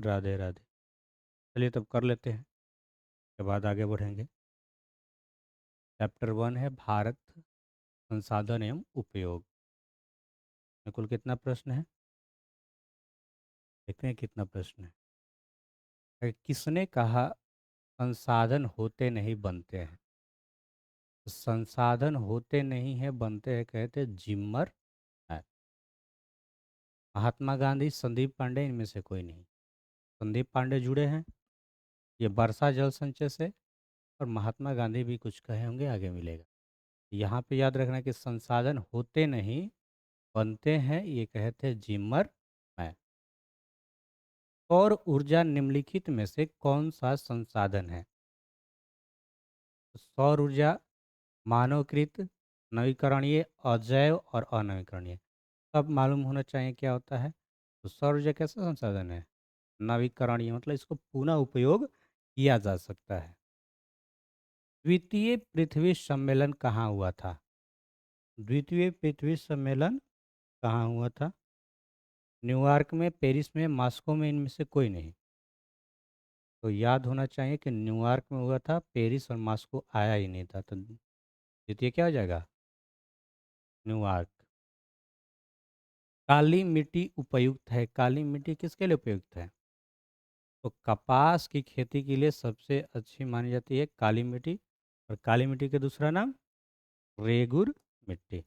राधे राधे। चलिए तब कर लेते हैं, उसके बाद आगे बढ़ेंगे। चैप्टर 1 है भारत संसाधन एवं उपयोग में कुल कितना प्रश्न है, देखते हैं कितना प्रश्न है। किसने कहा संसाधन होते नहीं बनते हैं? तो संसाधन होते नहीं है बनते हैं कहते जिम्मर है। महात्मा गांधी, संदीप पांडे, इनमें से कोई नहीं। संदीप पांडे जुड़े हैं ये वर्षा जल संचय से, और महात्मा गांधी भी कुछ कहे होंगे, आगे मिलेगा। यहाँ पे याद रखना कि संसाधन होते नहीं बनते हैं, ये कहते जिम्मर है। सौर ऊर्जा निम्नलिखित में से कौन सा संसाधन है? तो सौर ऊर्जा मानवकृत, नवीकरणीय, अजैव और अनवीकरणीय। सब मालूम होना चाहिए क्या होता है। तो सौर ऊर्जा कैसा संसाधन है? नवीकरणीय, मतलब इसको पुनः उपयोग किया जा सकता है। द्वितीय पृथ्वी सम्मेलन कहाँ हुआ था? द्वितीय पृथ्वी सम्मेलन कहाँ हुआ था? न्यूयॉर्क में, पेरिस में, मॉस्को में, इनमें से कोई नहीं। तो याद होना चाहिए कि न्यूयॉर्क में हुआ था, पेरिस और मॉस्को आया ही नहीं था। तो द्वितीय क्या हो जाएगा? न्यूयॉर्क। काली मिट्टी उपयुक्त है, काली मिट्टी किसके लिए उपयुक्त है? तो कपास की खेती के लिए सबसे अच्छी मानी जाती है काली मिट्टी, और काली मिट्टी का दूसरा नाम रेगुर मिट्टी।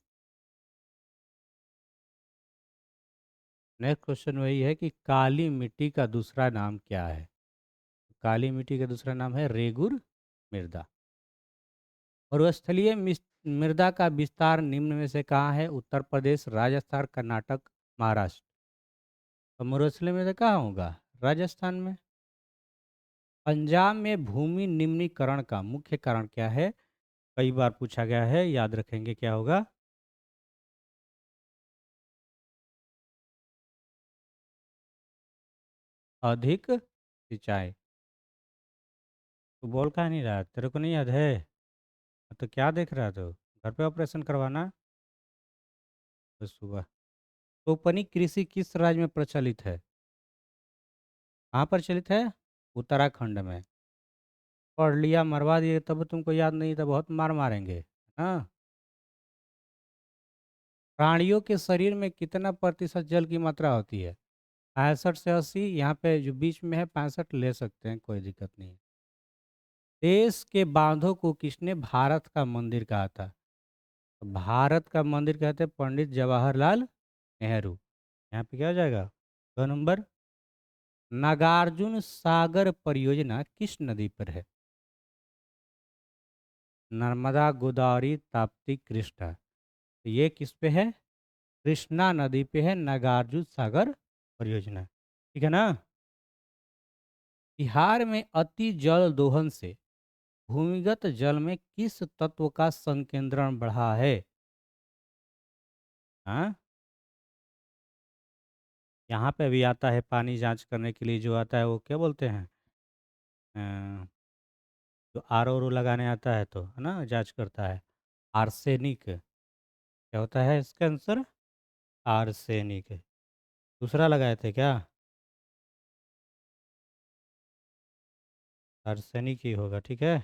नेक्स्ट क्वेश्चन वही है कि काली मिट्टी का दूसरा नाम क्या है? काली मिट्टी का दूसरा नाम है रेगुर मृदा। और स्थलीय मृदा का विस्तार निम्न में से कहाँ है? उत्तर प्रदेश, राजस्थान, कर्नाटक, महाराष्ट्र। तो मरुस्थलीय मृदा कहाँ होगा? राजस्थान में। पंजाब में भूमि निम्नीकरण का मुख्य कारण क्या है? कई बार पूछा गया है, याद रखेंगे क्या होगा? अधिक सिंचाई। तू बोल कहाँ नहीं रहा, तेरे को नहीं याद है? तो क्या देख रहा तू, घर पे ऑपरेशन करवाना? तो सुबह। रोपनी कृषि किस राज्य में प्रचलित है? कहाँ प्रचलित है? उत्तराखंड में। पढ़ लिया, मरवा दिए, तब तुमको याद नहीं था, बहुत मार मारेंगे। हाँ। प्राणियों के शरीर में कितना प्रतिशत जल की मात्रा होती है? 65 से 80, यहाँ पे जो बीच में है 65 ले सकते हैं, कोई दिक्कत नहीं है। देश के बांधों को किसने भारत का मंदिर कहा था? तो भारत का मंदिर कहते हैं पंडित जवाहरलाल नेहरू। यहाँ पे क्या हो जाएगा? 2 नंबर। नागार्जुन सागर परियोजना किस नदी पर है? नर्मदा, गोदावरी, ताप्ती, कृष्णा। तो ये किस पे है? कृष्णा नदी पे है नागार्जुन सागर परियोजना। ठीक है ना? बिहार में अति जल दोहन से भूमिगत जल में किस तत्व का संकेंद्रण बढ़ा है? हाँ, यहाँ पे भी आता है पानी जांच करने के लिए, जो आता है वो क्या बोलते हैं? अ, जो आर ओ लगाने आता है तो है ना, जांच करता है। आर्सेनिक। क्या होता है इसका आंसर? आर्सेनिक। दूसरा लगाए थे क्या? आर्सेनिक ही होगा, ठीक है,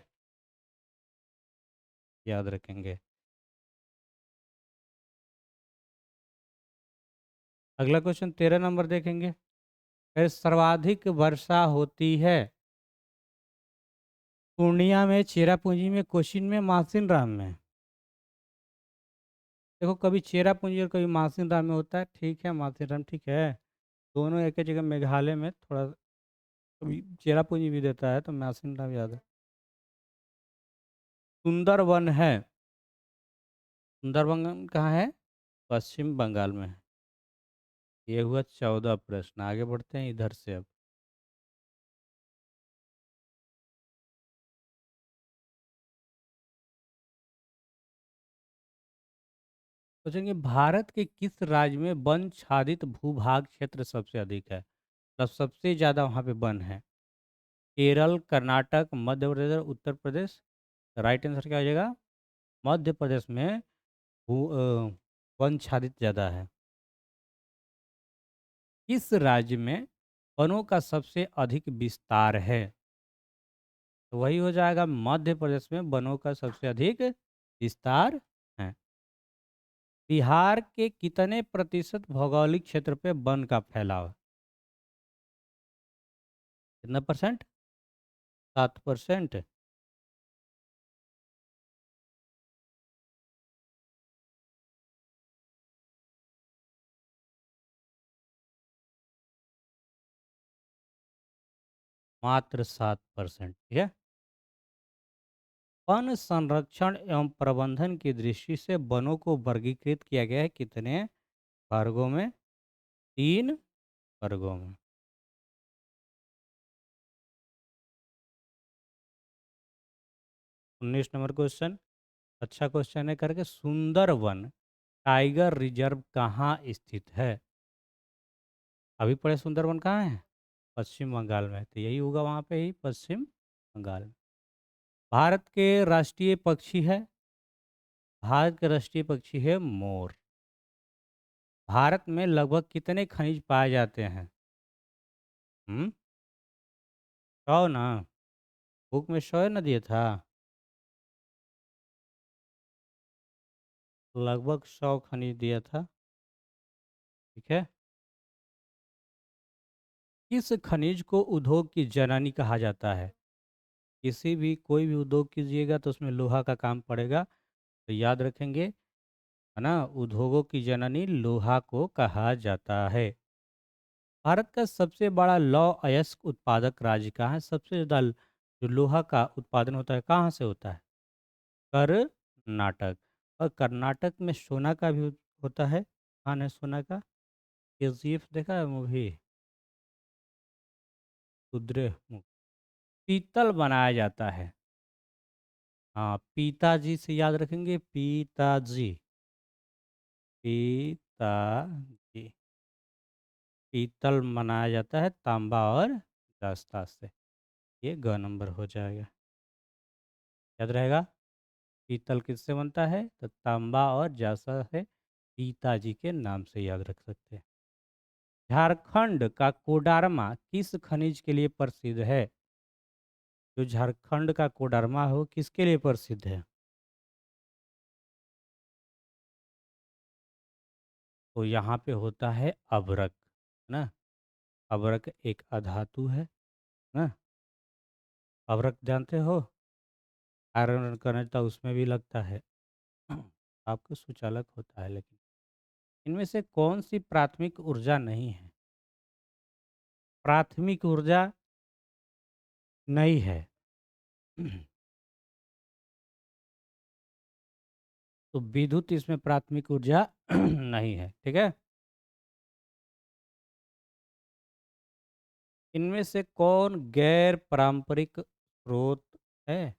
याद रखेंगे। अगला क्वेश्चन 13 नंबर देखेंगे। फिर सर्वाधिक वर्षा होती है पूर्णिया में, चेरापूंजी में, कोशीन में, मासिन राम में। देखो, कभी चेरापूंजी और कभी मासिन राम में होता है, ठीक है, मासिन राम ठीक है। दोनों एक ही जगह, मेघालय में थोड़ा, कभी चेरापूंजी भी देता है, तो मासिन राम याद है। सुंदरवन है, सुंदरवन कहाँ है? पश्चिम बंगाल में है। ये हुआ 14 प्रश्न। आगे बढ़ते हैं इधर से अब। सोचेंगे भारत के किस राज्य में वन छादित भूभाग क्षेत्र सबसे अधिक है? मतलब सबसे ज़्यादा वहाँ पे वन है। केरल, कर्नाटक, मध्य प्रदेश, उत्तर प्रदेश। राइट आंसर क्या हो जाएगा? मध्य प्रदेश में वन छादित ज़्यादा है। किस राज्य में वनों का सबसे अधिक विस्तार है? तो वही हो जाएगा, मध्य प्रदेश में वनों का सबसे अधिक विस्तार है। बिहार के कितने प्रतिशत भौगोलिक क्षेत्र पे वन का फैलाव है? कितना परसेंट? 7%। मात्र 7%, ठीक है। वन संरक्षण एवं प्रबंधन की दृष्टि से वनों को वर्गीकृत किया गया है कितने वर्गों में? 3 वर्गों में। 19 नंबर क्वेश्चन, अच्छा क्वेश्चन है करके, सुंदरवन टाइगर रिजर्व कहाँ स्थित है? अभी पढ़े सुंदरवन कहाँ है? पश्चिम बंगाल में, तो यही होगा वहाँ पे ही, पश्चिम बंगाल में। भारत के राष्ट्रीय पक्षी है? भारत के राष्ट्रीय पक्षी है मोर। भारत में लगभग कितने खनिज पाए जाते हैं? हम्म 100 ना, बुक में 100 ना दिया था। लगभग 100 खनिज दिया था, ठीक है। किस खनिज को उद्योग की जननी कहा जाता है? किसी भी कोई भी उद्योग कीजिएगा तो उसमें लोहा का काम पड़ेगा, तो याद रखेंगे, है ना, उद्योगों की जननी लोहा को कहा जाता है। भारत का सबसे बड़ा लौह अयस्क उत्पादक राज्य कहाँ है? सबसे ज़्यादा जो लोहा का उत्पादन होता है कहाँ से होता है? कर्नाटक। और कर्नाटक में सोना का भी होता है, खान है सोना का। केजीएफ देखा है मूवी? रुद्र, पीतल बनाया जाता है। हाँ, पिताजी से याद रखेंगे, पिताजी। पिताजी। पीतल बनाया जाता है तांबा और जस्ता से। ये ग नंबर हो जाएगा, याद रहेगा। पीतल किससे बनता है? तो तांबा और जासा है, पिताजी के नाम से याद रख सकते हैं। झारखंड का कोडरमा किस खनिज के लिए प्रसिद्ध है? जो झारखंड का कोडरमा हो किसके लिए प्रसिद्ध है? तो यहाँ पे होता है अभ्रक, है ना। अभ्रक एक अधातु है ना। अभ्रक जानते हो? आयरन खनिज उसमें भी लगता है। आपको सुचालक होता है, लेकिन इनमें से कौन सी प्राथमिक ऊर्जा नहीं है? प्राथमिक ऊर्जा नहीं है। तो विद्युत इसमें प्राथमिक ऊर्जा नहीं है, ठीक है। इनमें से कौन गैर पारंपरिक स्रोत है?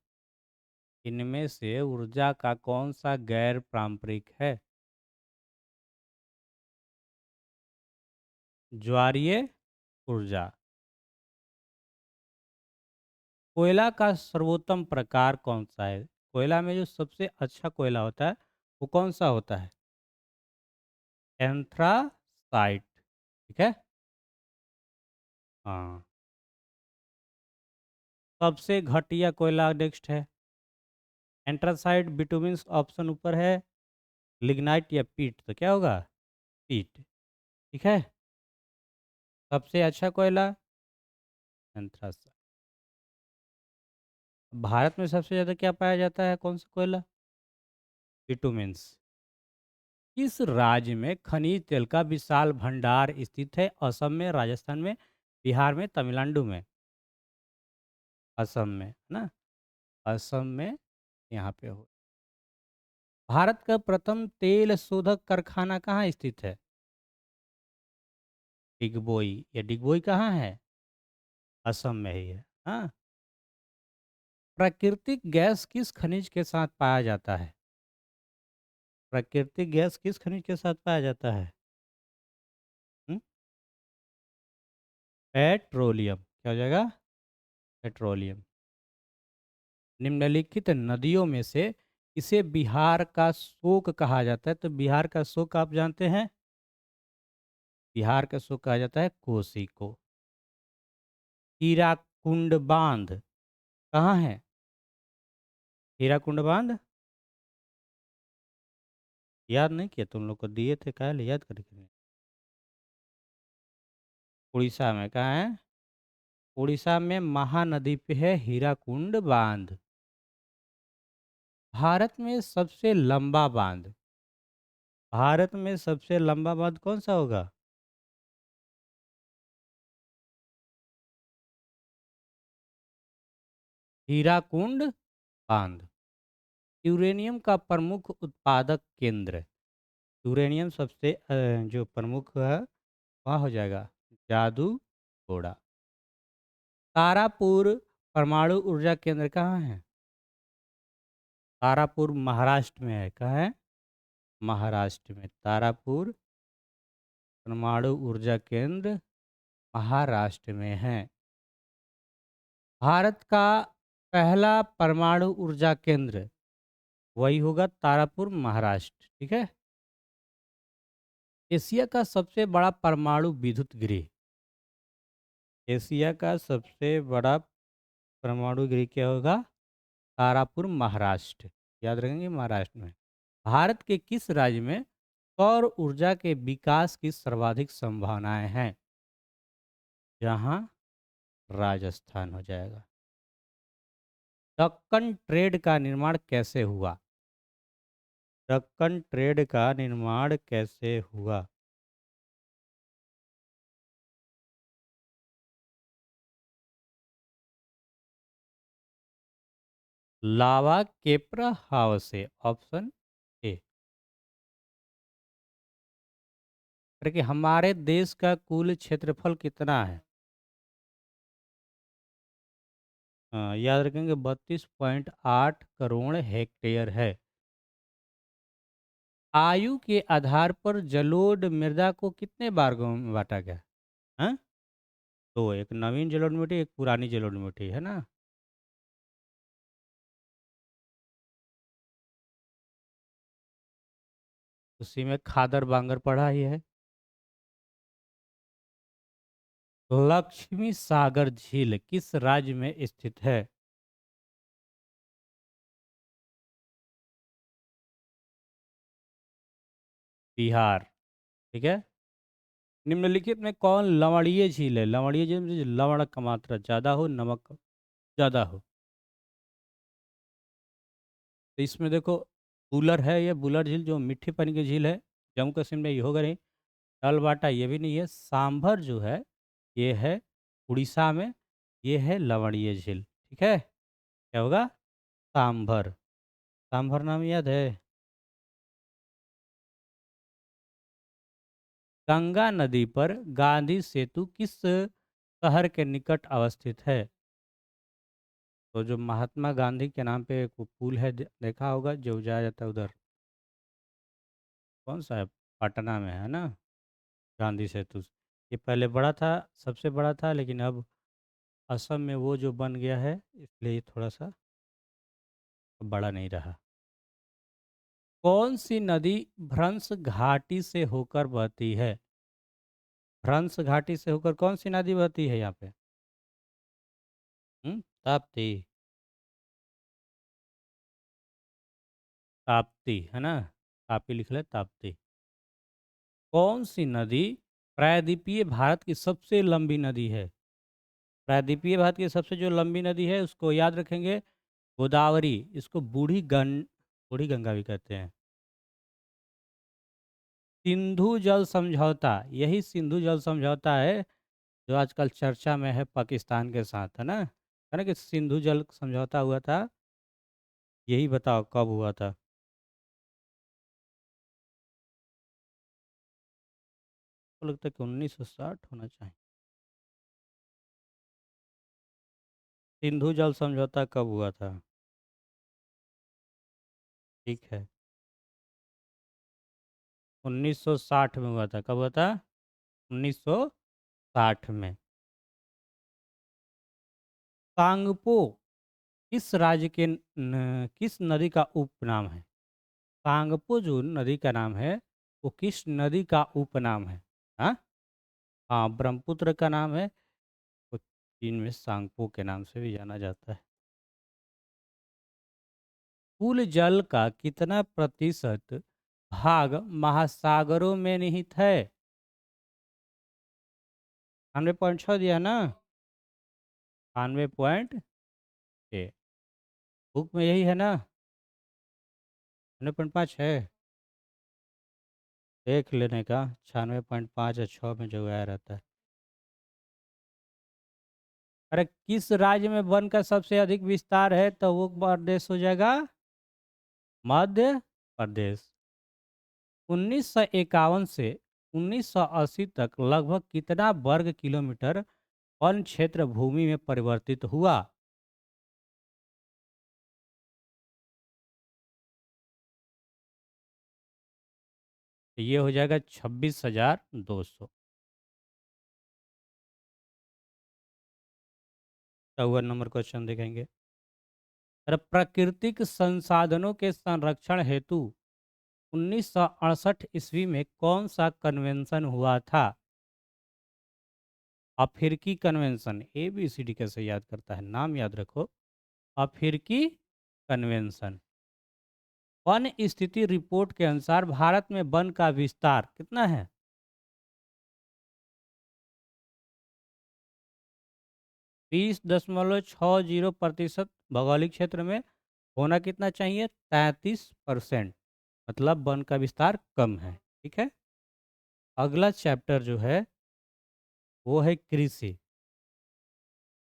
इनमें से ऊर्जा का कौन सा गैर पारंपरिक है? ज्वारीय ऊर्जा। कोयला का सर्वोत्तम प्रकार कौन सा है? कोयला में जो सबसे अच्छा कोयला होता है वो कौन सा होता है? एंथ्रासाइट, ठीक है। हाँ। सबसे घटिया कोयला नेक्स्ट है। एंथ्रासाइट, बिटुमिन्स ऑप्शन ऊपर है, लिग्नाइट या पीट, तो क्या होगा? पीट, ठीक है। सबसे अच्छा कोयला एंथ्रासाइट। भारत में सबसे ज़्यादा क्या पाया जाता है, कौन सा कोयला? बिटुमिन्स। किस राज्य में खनिज तेल का विशाल भंडार स्थित है? असम में, राजस्थान में, बिहार में, तमिलनाडु में? असम में, है ना। असम में यहाँ पे हो। भारत का प्रथम तेल शोधक कारखाना कहाँ स्थित है? डिगबोई। ये डिगबोई कहाँ है? असम में ही है। हाँ। प्राकृतिक गैस किस खनिज के साथ पाया जाता है? प्राकृतिक गैस किस खनिज के साथ पाया जाता है? हम्म? पेट्रोलियम। क्या हो जाएगा? पेट्रोलियम। निम्नलिखित नदियों में से इसे बिहार का शोक कहा जाता है? तो बिहार का शोक आप जानते हैं? बिहार का शोक कहा जाता है कोसी को। हीराकुंड बांध कहाँ है? हीराकुंड बांध याद नहीं किया? तुम लोग को दिए थे, काहे ले याद करके? उड़ीसा में कहाँ है? उड़ीसा में महानदी पे है हीराकुंड बांध। भारत में सबसे लंबा बांध, भारत में सबसे लंबा बांध कौन सा होगा? हीराकुंड बांध। यूरेनियम का प्रमुख उत्पादक केंद्र, यूरेनियम सबसे जो प्रमुख है वहाँ हो जाएगा जादू घोड़ा। तारापुर परमाणु ऊर्जा केंद्र कहाँ है? तारापुर महाराष्ट्र में है। कहाँ है? महाराष्ट्र में तारापुर परमाणु ऊर्जा केंद्र महाराष्ट्र में है। भारत का पहला परमाणु ऊर्जा केंद्र वही होगा तारापुर महाराष्ट्र। ठीक है। एशिया का सबसे बड़ा परमाणु विद्युत गृह, एशिया का सबसे बड़ा परमाणु गृह क्या होगा? तारापुर महाराष्ट्र। याद रखेंगे महाराष्ट्र में। भारत के किस राज्य में सौर ऊर्जा के विकास की सर्वाधिक संभावनाएं हैं? जहां राजस्थान हो जाएगा। दक्कन ट्रेड का निर्माण कैसे हुआ? दक्कन ट्रेड का निर्माण कैसे हुआ? लावा केप्रा हाव से। Option A. कि हमारे देश का कुल क्षेत्रफल कितना है? याद रखेंगे 32.8 करोड़ हेक्टेयर है। आयु के आधार पर जलोढ़ मृदा को कितने भागों में बांटा गया? हाँ, तो एक नवीन जलोढ़ मिट्टी, एक पुरानी जलोढ़ मिट्टी, है ना। उसी में खादर बांगर पढ़ा ही है। लक्ष्मी सागर झील किस राज्य में स्थित है? बिहार। ठीक है। निम्नलिखित में कौन लवणीय झील है? लवणीय झील में लवण का मात्रा ज्यादा हो, नमक ज्यादा हो। तो इसमें देखो, बुलर है, ये बुलर झील जो मीठे पानी की झील है, जम्मू कश्मीर में ये होगा नहीं। तलबाटा ये भी नहीं है। सांभर जो है ये है उड़ीसा में, ये है लवणीय झील। ठीक है। क्या होगा? सांभर। सांभर नाम याद है? गंगा नदी पर गांधी सेतु किस शहर के निकट अवस्थित है? तो जो महात्मा गांधी के नाम पे एक पुल है, देखा होगा जो जाया जाता है उधर, कौन सा है? पटना में है ना, गांधी सेतु। ये पहले बड़ा था, सबसे बड़ा था, लेकिन अब असम में वो जो बन गया है इसलिए ये थोड़ा सा बड़ा नहीं रहा। कौन सी नदी भ्रंश घाटी से होकर बहती है? भ्रंश घाटी से होकर कौन सी नदी बहती है यहाँ पे? ताप्ती। ताप्ती है ना, तापी लिख ले, ताप्ती। कौन सी नदी प्रायद्वीपीय भारत की सबसे लंबी नदी है? प्रायद्वीपीय भारत की सबसे जो लंबी नदी है उसको याद रखेंगे, गोदावरी। इसको बूढ़ी गंगा भी कहते हैं। सिंधु जल समझौता, यही सिंधु जल समझौता है जो आजकल चर्चा में है पाकिस्तान के साथ, है ना कि सिंधु जल समझौता हुआ था। यही बताओ कब हुआ था? तो लगता है कि 1960 होना चाहिए। सिंधु जल समझौता कब हुआ था? ठीक है, 1960 में हुआ था। कब हुआ था? 1960 में। कांगपो किस राज्य के किस नदी का उपनाम है? कांगपो जो नदी का नाम है वो किस नदी का उपनाम है? हाँ, हाँ, ब्रह्मपुत्र का नाम है। तो चीन में सांगपो के नाम से भी जाना जाता है। कुल जल का कितना प्रतिशत भाग महासागरों में निहित है? 98.6 दिया ना। 98.6। बुक में यही है ना। 98.5 है। देख लेने का। 96.5 या 6 में जो आया रहता है। अरे किस राज्य में वन का सबसे अधिक विस्तार है, तो वो प्रदेश हो जाएगा मध्य प्रदेश। 1951 से 1980 तक लगभग कितना वर्ग किलोमीटर वन क्षेत्र भूमि में परिवर्तित हुआ? तो ये हो जाएगा 26,200। 54 नंबर क्वेश्चन देखेंगे। अरे प्राकृतिक संसाधनों के संरक्षण हेतु 1968 ईस्वी में कौन सा कन्वेंशन हुआ था? अफ्रीकी convention. A B C D कैसे याद करता है, नाम याद रखो। अफ्रीकी कन्वेंशन। वन स्थिति रिपोर्ट के अनुसार भारत में वन का विस्तार कितना है? 20.60% भौगोलिक क्षेत्र में होना कितना चाहिए? 33%। मतलब वन का विस्तार कम है। ठीक है। अगला चैप्टर जो है वो है कृषि।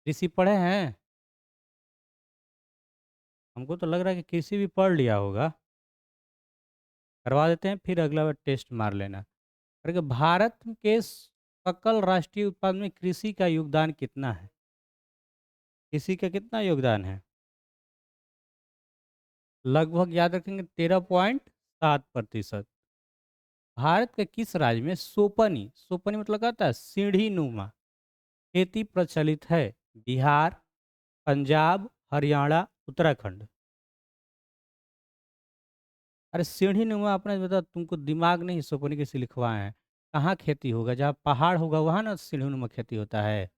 कृषि पढ़े हैं? हमको तो लग रहा है कि कृषि भी पढ़ लिया होगा। करवा देते हैं, फिर अगला बार टेस्ट मार लेना। अरे कि भारत के सकल राष्ट्रीय उत्पादन में कृषि का योगदान कितना है? कृषि का कितना योगदान है? लगभग याद रखेंगे 13.7%। भारत के किस राज्य में सोपनी, सोपनी मतलब क्या होता है? सीढ़ी नुमा खेती प्रचलित है? बिहार, पंजाब, हरियाणा, उत्तराखंड। अरे सीढ़ी नुमा अपने बता, तुमको दिमाग नहीं सोपनी कैसे लिखवाए हैं। कहाँ खेती होगा? जहाँ पहाड़ होगा वहाँ ना सीढ़ी नुमा खेती होता है।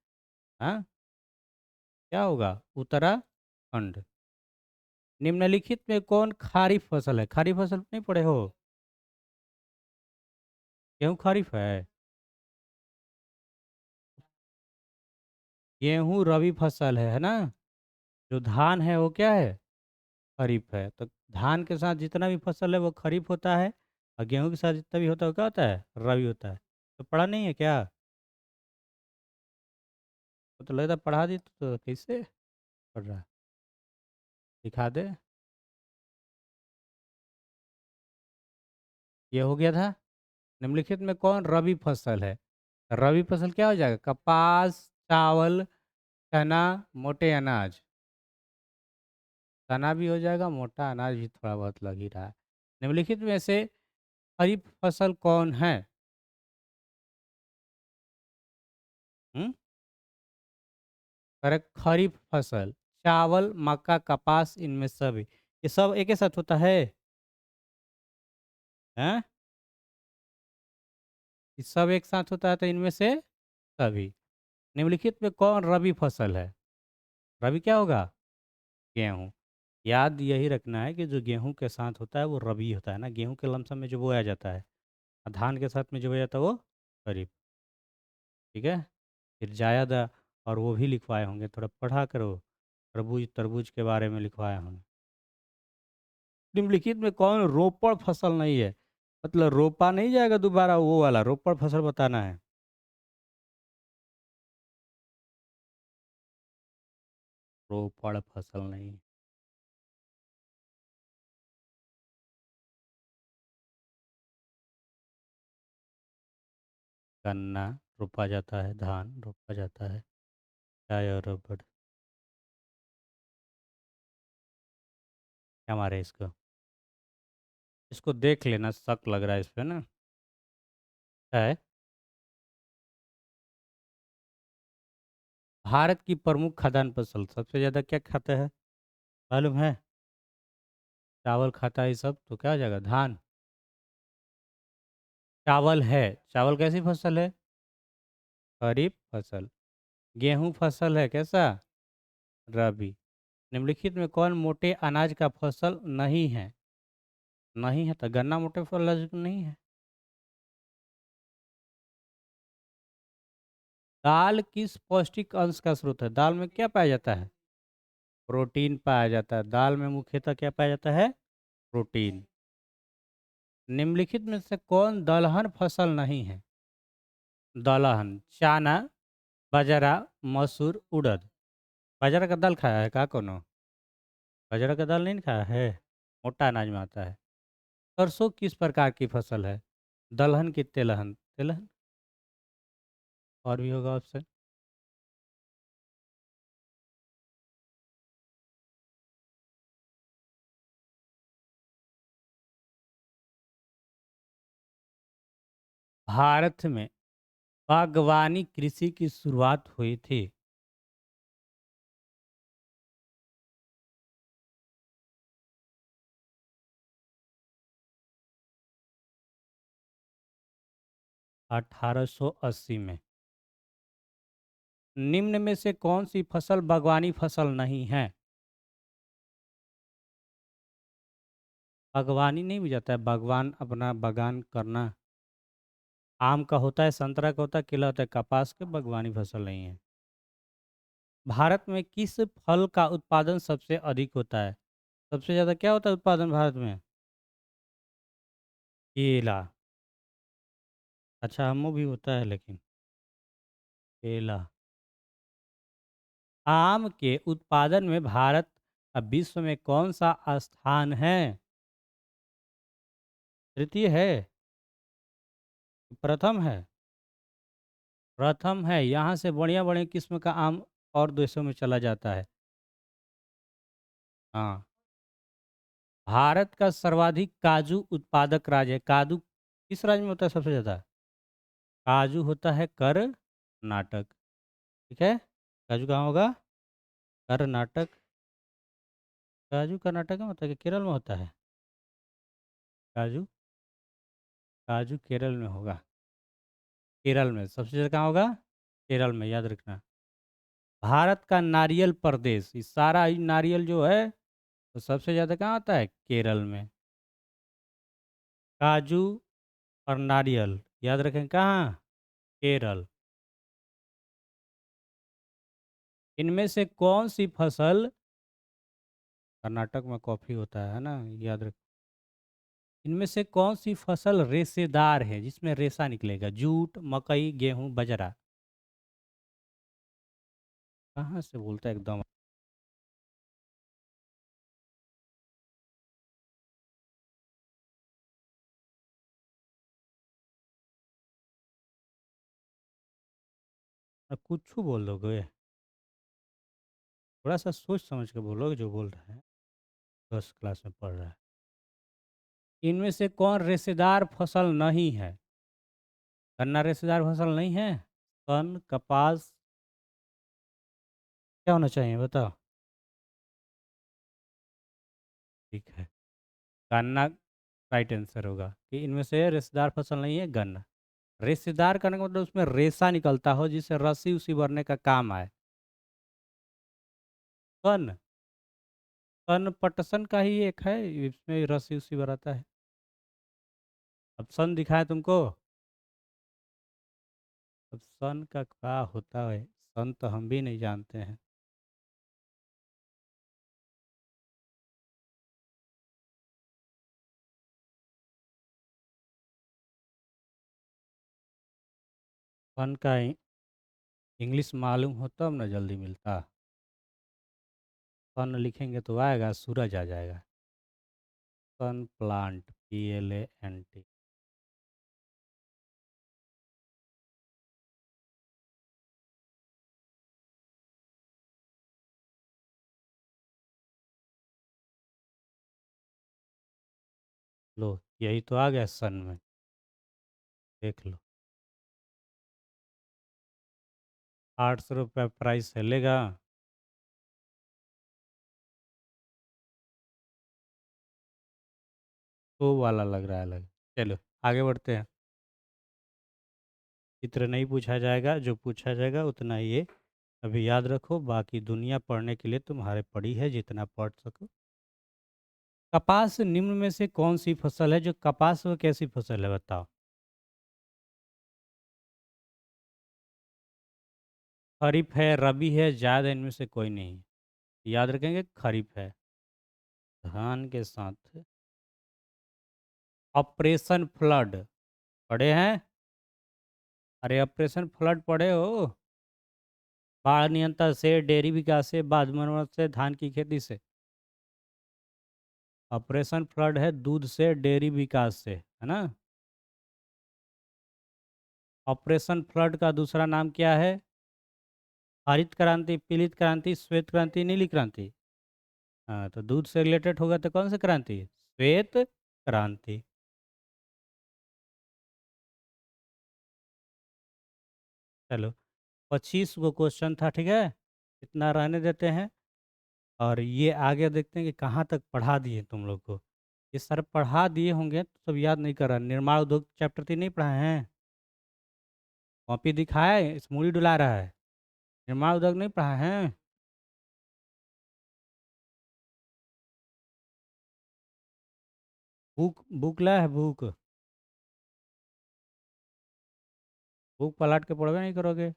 हाँ, क्या होगा? उत्तराखंड। निम्नलिखित में कौन खरीफ फसल है? खरीफ फसल नहीं पढ़े हो? गेहूँ खरीफ है? गेहूँ रबी फसल है ना? जो धान है वो क्या है? खरीफ है। तो धान के साथ जितना भी फसल है वो खरीफ होता है, और गेहूँ के साथ जितना भी होता है वो क्या होता है? रबी होता है। तो पढ़ा नहीं है क्या? वो तो लगता है पढ़ा दी, तो कैसे पढ़ रहा है? दिखा दे। ये हो गया था। निम्नलिखित में कौन रबी फसल है? रबी फसल क्या हो जाएगा? कपास, चावल, चना, मोटे अनाज। चना भी हो जाएगा, मोटा अनाज भी थोड़ा बहुत लग ही रहा है। निम्नलिखित में से खरीफ फसल कौन है? हम्म। करेक्ट, खरीफ फसल। चावल, मक्का, कपास, इनमें सब ये सब एक ही साथ होता है? हैं? ये सब एक साथ होता है, तो इनमें से सभी। निम्नलिखित में कौन रबी फसल है? रबी क्या होगा? गेहूँ। याद यही रखना है कि जो गेहूँ के साथ होता है वो रबी होता है ना। गेहूँ के लमसम में जो बोया जाता है, और धान के साथ में जो बोया जाता है वो खरीफ। ठीक है। फिर जायद और वो भी लिखवाए होंगे, थोड़ा पढ़ा करो। तरबूज, तरबूज के बारे में लिखवाए होंगे। निम्नलिखित में कौन रोपड़ फसल नहीं है? मतलब रोपा नहीं जाएगा दोबारा, वो वाला रोपड़ फसल बताना है। रोपड़ फसल नहीं। गन्ना रोपा जाता है, धान रोपा जाता है, चाय और रबड़। क्या मारे इसको? इसको देख लेना, शक लग रहा है इस पे ना। है। भारत की प्रमुख खाद्यान्न फसल सबसे ज़्यादा क्या खाता है? मालूम है? चावल खाता है ये सब, तो क्या हो जाएगा? धान। चावल है। चावल कैसी फसल है? खरीफ फसल। गेहूं फसल है कैसा? रबी। निम्नलिखित में कौन मोटे अनाज का फसल नहीं है? नहीं है तो गन्ना मोटे अनाज नहीं है। दाल किस पौष्टिक अंश का स्रोत है? दाल में क्या पाया जाता है? प्रोटीन पाया जाता है। दाल में मुख्यतः क्या पाया जाता है? प्रोटीन। निम्नलिखित में से कौन दलहन फसल नहीं है? दलहन, चना, बाजरा, मसूर, उड़द। बाजरा का दाल खाया है का कोनो? बाजरा का दाल नहीं खाया है? मोटा अनाज में आता है। सरसों किस प्रकार की फसल है? दलहन की तेलहन? तेलहन। और भी होगा ऑप्शन। भारत में बागवानी कृषि की शुरुआत हुई थी। 1880 में। निम्न में से कौन सी फसल बागवानी फसल नहीं है? बागवानी नहीं भी जाता है, बागवान अपना बागान करना। आम का होता है, संतरा का होता है, केला होता है, कपास के बागवानी फसल नहीं है। भारत में किस फल का उत्पादन सबसे अधिक होता है? सबसे ज़्यादा क्या होता है उत्पादन भारत में? केला। अच्छा, आमों भी होता है लेकिन। केला। आम के उत्पादन में भारत का विश्व में कौन सा स्थान है? तृतीय है? प्रथम है? प्रथम है। यहाँ से बढ़िया बढ़िया किस्म का आम और देशों में चला जाता है। हाँ। भारत का सर्वाधिक काजू उत्पादक राज्य है। काजू किस राज्य में होता है सबसे ज़्यादा? काजू होता है कर्नाटक। ठीक है। काजू कहाँ होगा? कर्नाटक। काजू कर्नाटक में होता है कि केरल में होता है? काजू, काजू केरल में होगा। केरल में सबसे ज़्यादा कहाँ होगा? केरल में, याद रखना। भारत का नारियल प्रदेश, ये सारा ही नारियल जो है तो सबसे ज़्यादा कहाँ आता है? केरल में। काजू और नारियल याद रखें कहाँ? केरल। इनमें से कौन सी फसल, कर्नाटक में कॉफ़ी होता है ना, याद रख। इनमें से कौन सी फसल रेशेदार है जिसमें रेशा निकलेगा? जूट, मकई, गेहूं, बाजरा। कहाँ से बोलता है एकदम। कुछ बोल दोगे? थोड़ा सा सोच समझ के बोलोगे जो बोल रहे हैं। 10 क्लास में पढ़ रहा है। इनमें से कौन रेशेदार फसल नहीं है? गन्ना रेशेदार फसल नहीं है? सन, कपास, क्या होना चाहिए बताओ? ठीक है। गन्ना राइट आंसर होगा कि इनमें से रेशेदार फसल नहीं है गन्ना। रेशेदार करने का मतलब उसमें रेशा निकलता हो जिससे रस्सी उसी भरने का काम आए। सन, सन पटसन का ही एक है, इसमें रस्सी उसी भराता है। अब सन दिखाए तुमको। अब सन का क्या होता है? सन तो हम भी नहीं जानते हैं। सन का इंग्लिश मालूम हो तब ना जल्दी मिलता। सन लिखेंगे तो आएगा, सूरज आ जाएगा। सन प्लांट, PLANT। लो, यही तो आ गया सन में। देख लो। 800 रुपये प्राइस है, लेगा? तो वाला लग रहा है अलग। चलो आगे बढ़ते हैं। चित्र नहीं पूछा जाएगा, जो पूछा जाएगा उतना ही ये अभी याद रखो, बाकी दुनिया पढ़ने के लिए तुम्हारे पड़ी है, जितना पढ़ सको। कपास निम्न में से कौन सी फसल है? जो कपास वो कैसी फसल है बताओ? खरीफ है, रबी है, जायद है, इनमें से कोई नहीं। याद रखेंगे, खरीफ है। धान के साथ ऑपरेशन फ्लड पढ़े हैं? अरे ऑपरेशन फ्लड पढ़े हो? बाढ़ नियंत्रण से, डेयरी विकास से, बाढ़ मरम्मत से, धान की खेती से। ऑपरेशन फ्लड है दूध से, डेयरी विकास से, है ना? ऑपरेशन फ्लड का दूसरा नाम क्या है? हरित क्रांति, पीलित क्रांति, श्वेत क्रांति, नीली क्रांति। हाँ, तो दूध से रिलेटेड होगा तो कौन सी क्रांति? श्वेत क्रांति। चलो, 25 गो क्वेश्चन था, ठीक है? इतना रहने देते हैं। और ये आगे देखते हैं कि कहाँ तक पढ़ा दिए तुम लोग को। ये सर पढ़ा दिए होंगे तो सब याद नहीं कर रहा। निर्माण उद्योग चैप्टर 3 नहीं पढ़ाए हैं? कॉपी दिखाया है, इस मूड़ी डुला रहा है। निर्माण उद्योग नहीं पढ़ाए हैं? बुक बुक ला है बुक? बुक पलट के पढ़वे नहीं करोगे?